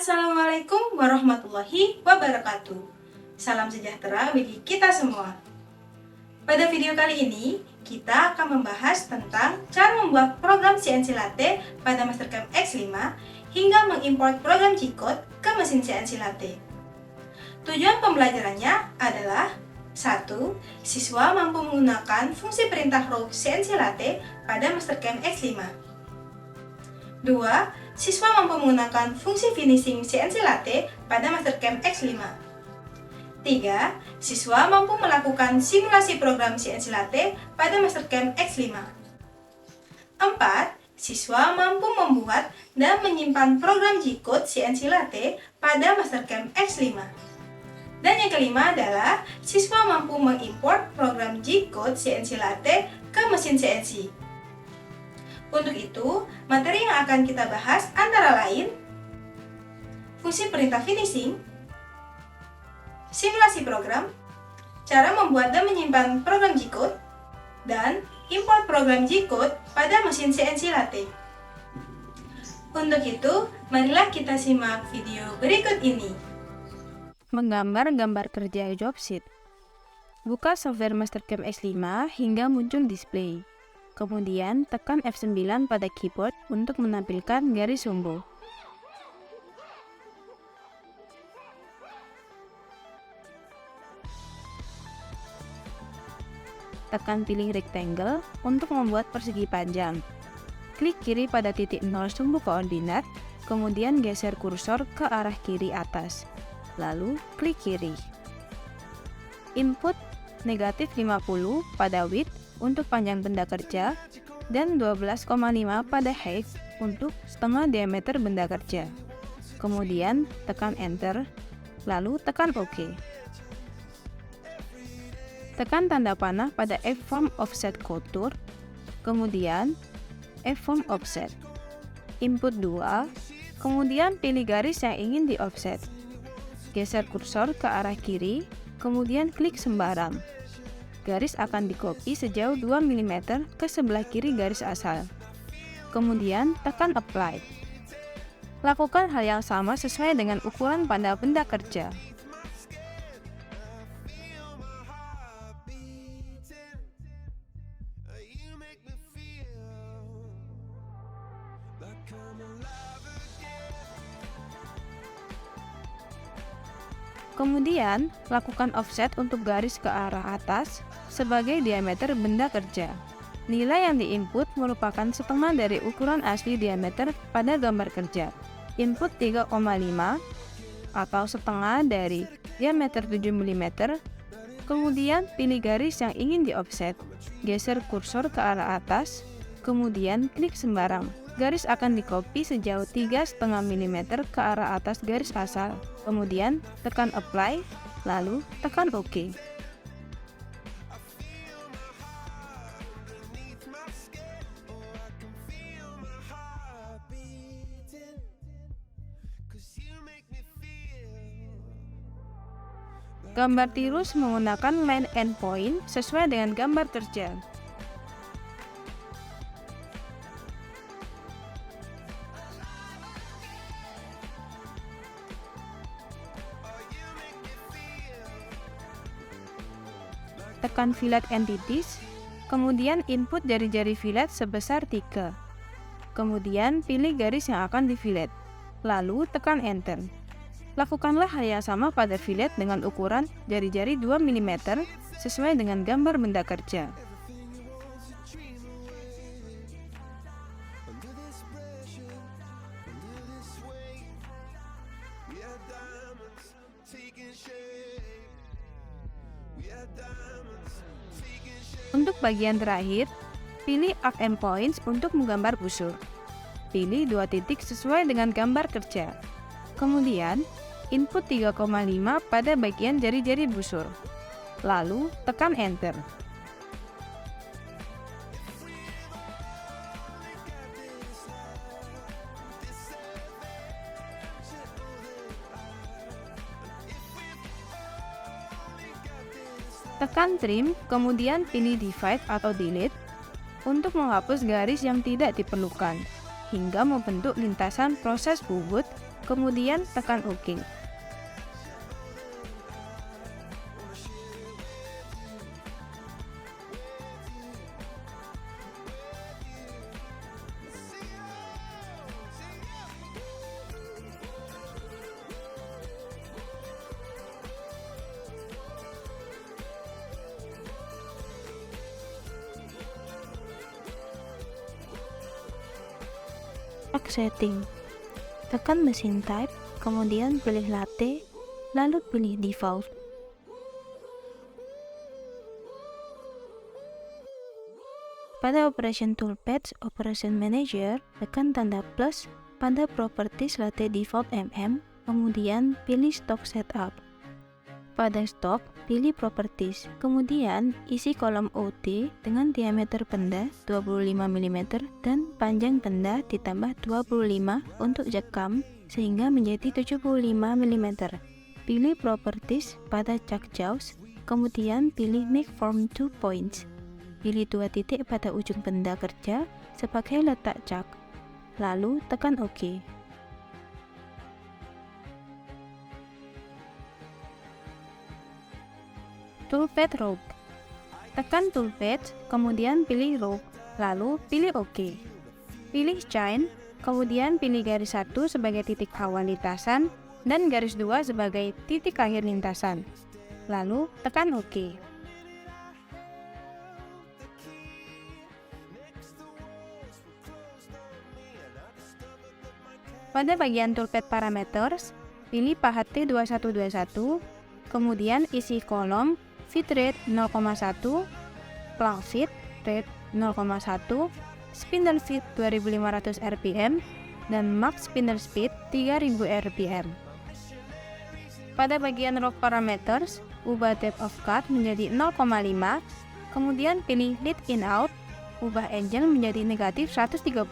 Assalamualaikum warahmatullahi wabarakatuh. Salam sejahtera bagi kita semua. Pada video kali ini, kita akan membahas tentang cara membuat program CNC Latte pada Mastercam X5 hingga mengimport program G-Code ke mesin CNC Latte. Tujuan pembelajarannya adalah 1. Siswa mampu menggunakan fungsi perintah row CNC Latte pada Mastercam X5. 2. Siswa mampu menggunakan fungsi finishing CNC Latte pada Mastercam X5. 3. Siswa mampu melakukan simulasi program CNC Latte pada Mastercam X5. 4. Siswa mampu membuat dan menyimpan program G-Code CNC Latte pada Mastercam X5. Dan yang kelima adalah siswa mampu mengimport program G-Code CNC Latte ke mesin CNC. Untuk itu, materi yang akan kita bahas antara lain fungsi perintah finishing, simulasi program, cara membuat dan menyimpan program G-Code, dan import program G-Code pada mesin CNC Latte. Untuk itu, marilah kita simak video berikut ini. Menggambar gambar kerja job sheet. Buka software Mastercam X5 hingga muncul display. Kemudian tekan F9 pada keyboard untuk menampilkan garis sumbu. Tekan pilih rectangle untuk membuat persegi panjang. Klik kiri pada titik 0 sumbu koordinat, kemudian geser kursor ke arah kiri atas. Lalu klik kiri. Input negatif 50 pada width untuk panjang benda kerja dan 12,5 pada height untuk setengah diameter benda kerja. Kemudian tekan enter, lalu tekan OK. Tekan tanda panah pada F-form offset contour, kemudian F-form offset. Input 2, kemudian pilih garis yang ingin di offset. Geser kursor ke arah kiri, kemudian klik sembarang. Garis akan dikopi sejauh 2 mm ke sebelah kiri garis asal. Kemudian tekan apply. Lakukan hal yang sama sesuai dengan ukuran pada benda kerja. Kemudian, lakukan offset untuk garis ke arah atas sebagai diameter benda kerja. Nilai yang diinput merupakan setengah dari ukuran asli diameter pada gambar kerja. Input 3,5 atau setengah dari diameter 7 mm. Kemudian, pilih garis yang ingin di-offset. Geser kursor ke arah atas, kemudian klik sembarang. Garis akan dikopi sejauh 3,5 mm ke arah atas garis asal. Kemudian tekan apply, lalu tekan OK. Gambar tirus menggunakan line endpoint sesuai dengan gambar kerja. Tekan fillet entities, kemudian input jari-jari fillet sebesar 3. Kemudian pilih garis yang akan di-fillet, lalu tekan enter. Lakukanlah hal yang sama pada fillet dengan ukuran jari-jari 2 mm sesuai dengan gambar benda kerja. Untuk bagian terakhir, pilih arc endpoints untuk menggambar busur. Pilih 2 titik sesuai dengan gambar kerja. Kemudian, input 3,5 pada bagian jari-jari busur. Lalu, tekan enter. Tekan trim, kemudian pilih divide atau delete untuk menghapus garis yang tidak diperlukan, hingga membentuk lintasan proses bubut kemudian tekan OK. Cek setting. Tekan mesin type, kemudian pilih latte, lalu pilih default. Pada Operation Toolpath Operation Manager, tekan tanda plus pada Properties Latte Default kemudian pilih Stock Setup. Pada Stock, pilih Properties, kemudian isi kolom OT dengan diameter benda 25 mm dan panjang benda ditambah 25 untuk jekam sehingga menjadi 75 mm. Pilih Properties pada Chuck Jaws, kemudian pilih Make Form 2 Points. Pilih 2 titik pada ujung benda kerja sebagai letak chuck, lalu tekan OK. Toolpath Rogue. Tekan Toolpath, kemudian pilih Rogue, lalu pilih OK. Pilih Chain, kemudian pilih garis 1 sebagai titik awal lintasan dan garis 2 sebagai titik akhir lintasan. Lalu tekan OK. Pada bagian Toolpath Parameters, pilih pahat T2121, kemudian isi kolom Feed Rate 0,1, Plank Feed Rate 0,1, Spindle Feed 2500 rpm, dan Max Spindle Speed 3000 rpm. Pada bagian Rock Parameters, ubah Depth of Cut menjadi 0,5, kemudian pilih Lead In Out, ubah angle menjadi negatif 135.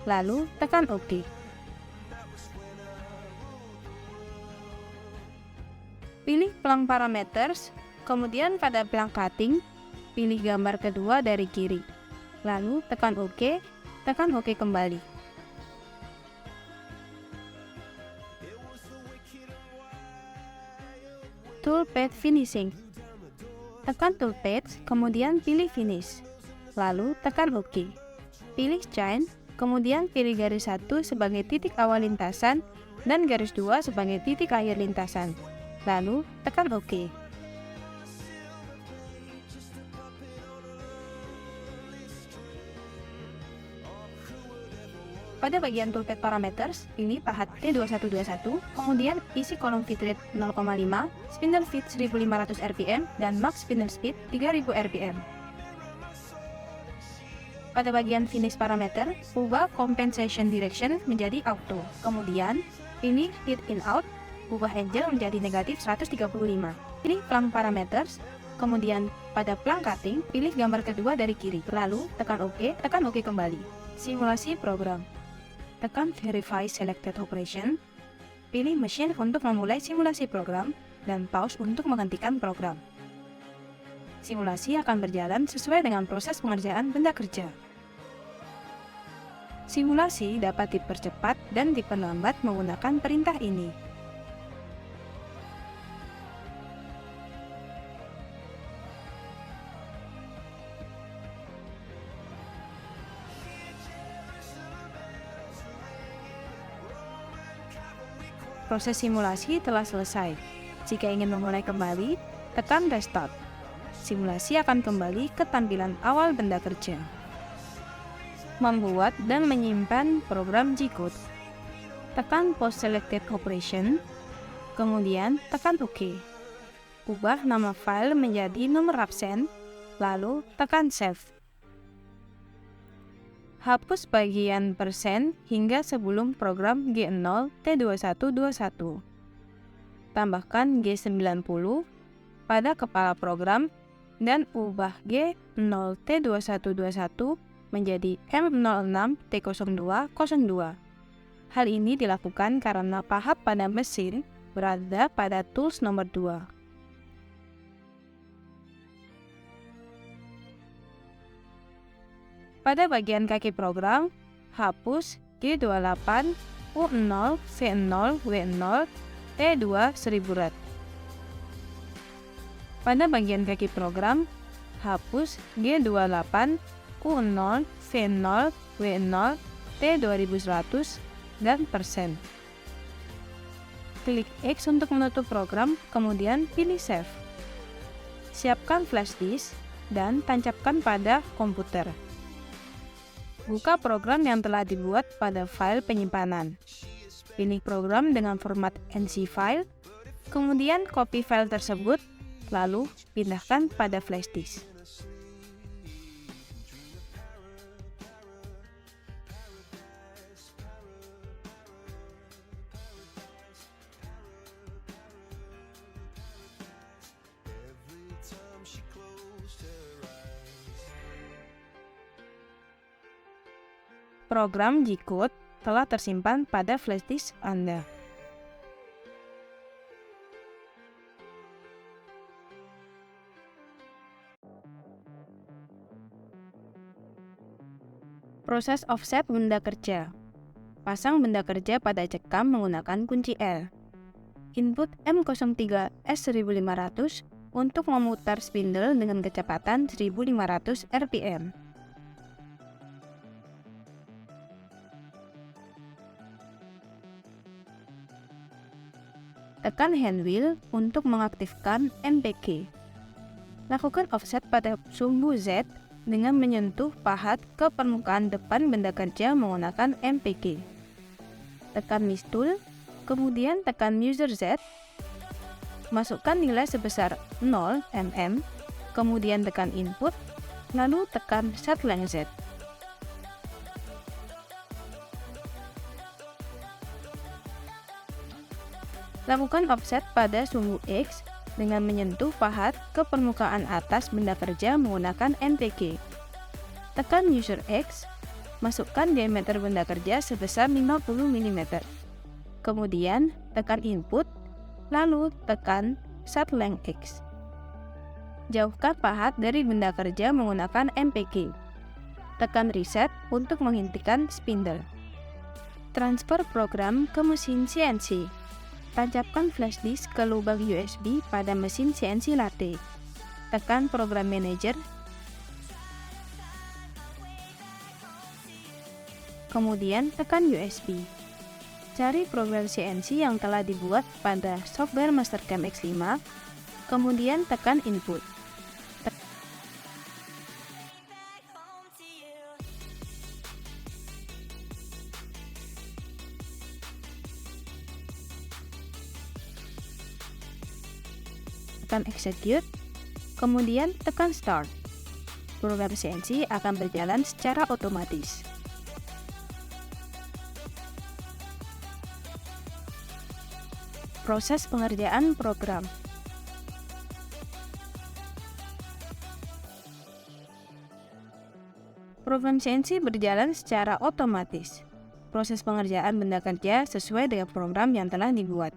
Lalu tekan OK. Pilih Plank Parameters, kemudian pada Plank Cutting, pilih gambar kedua dari kiri. Lalu tekan OK kembali. Toolpath Finishing. Tekan Toolpath, kemudian pilih Finish. Lalu tekan OK. Pilih Chain, kemudian pilih garis 1 sebagai titik awal lintasan dan garis 2 sebagai titik akhir lintasan. Lalu tekan OK. Pada bagian Toolpath Parameters, pilih pahat T2121, kemudian isi kolom Feed Rate 0,5, Spindle Feed 1500 rpm, dan Max Spindle Speed 3000 rpm. Pada bagian Finish Parameter, ubah Compensation Direction menjadi Auto, kemudian pilih Lead In Out, ubah angle menjadi negatif 135. Pilih Plank Parameters, kemudian pada Plank Cutting, pilih gambar kedua dari kiri. Lalu tekan OK kembali. Simulasi program. Tekan Verify Selected Operation, pilih Machine untuk memulai simulasi program, dan Pause untuk menghentikan program. Simulasi akan berjalan sesuai dengan proses pengerjaan benda kerja. Simulasi dapat dipercepat dan diperlambat menggunakan perintah ini. Proses simulasi telah selesai. Jika ingin memulai kembali, tekan Restart. Simulasi akan kembali ke tampilan awal benda kerja. Membuat dan menyimpan program G-Code. Tekan Post Selected Operation, kemudian tekan OK. Ubah nama file menjadi nomor absen, lalu tekan Save. Hapus bagian persen hingga sebelum program G0 T2121. Tambahkan G90 pada kepala program dan ubah G0 T2121 menjadi M06 T0202. Hal ini dilakukan karena pahat pada mesin berada pada tools nomor 2. Pada bagian kaki program, hapus G28 U0, V0, W0, T2 1000 rad. Pada bagian kaki program, hapus G28, U0, V0, W0, T2100, dan persen. Klik X untuk menutup program, kemudian pilih Save. Siapkan flash disk dan tancapkan pada komputer. Buka program yang telah dibuat pada file penyimpanan. Pilih program dengan format NC file, kemudian copy file tersebut, lalu pindahkan pada flash disk. Program G-Code telah tersimpan pada flash disk Anda. Proses offset benda kerja. Pasang benda kerja pada cekam menggunakan kunci L. Input M03 S1500 untuk memutar spindle dengan kecepatan 1500 rpm. Tekan handwheel untuk mengaktifkan MPK. Lakukan offset pada sumbu Z dengan menyentuh pahat ke permukaan depan benda kerja menggunakan MPK. Tekan Miss Tool, kemudian tekan User Z. Masukkan nilai sebesar 0 mm, kemudian tekan Input, lalu tekan Set Length Z. Lakukan offset pada sumbu X dengan menyentuh pahat ke permukaan atas benda kerja menggunakan MPK. Tekan User X, masukkan diameter benda kerja sebesar 50 mm. Kemudian tekan Input, lalu tekan Set Length X. Jauhkan pahat dari benda kerja menggunakan MPK. Tekan Reset untuk menghentikan spindle. Transfer program ke mesin CNC. Tancapkan flash disk ke lubang USB pada mesin CNC lathe. Tekan Program Manager, kemudian tekan USB. Cari program CNC yang telah dibuat pada software Mastercam X5, kemudian tekan Input. Tekan Execute, kemudian tekan Start. Program CNC akan berjalan secara otomatis. Proses pengerjaan program. Program CNC berjalan secara otomatis. Proses pengerjaan benda kerja sesuai dengan program yang telah dibuat.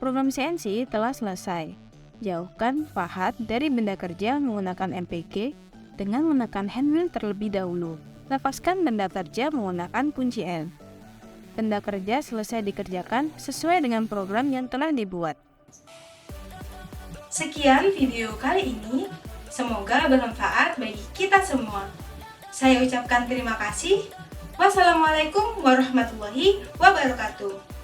Program CNC telah selesai. Jauhkan pahat dari benda kerja menggunakan MPG dengan menekan handwheel terlebih dahulu. Lepaskan benda kerja menggunakan kunci N. Benda kerja selesai dikerjakan sesuai dengan program yang telah dibuat. Sekian video kali ini, semoga bermanfaat bagi kita semua. Saya ucapkan terima kasih. Wassalamualaikum warahmatullahi wabarakatuh.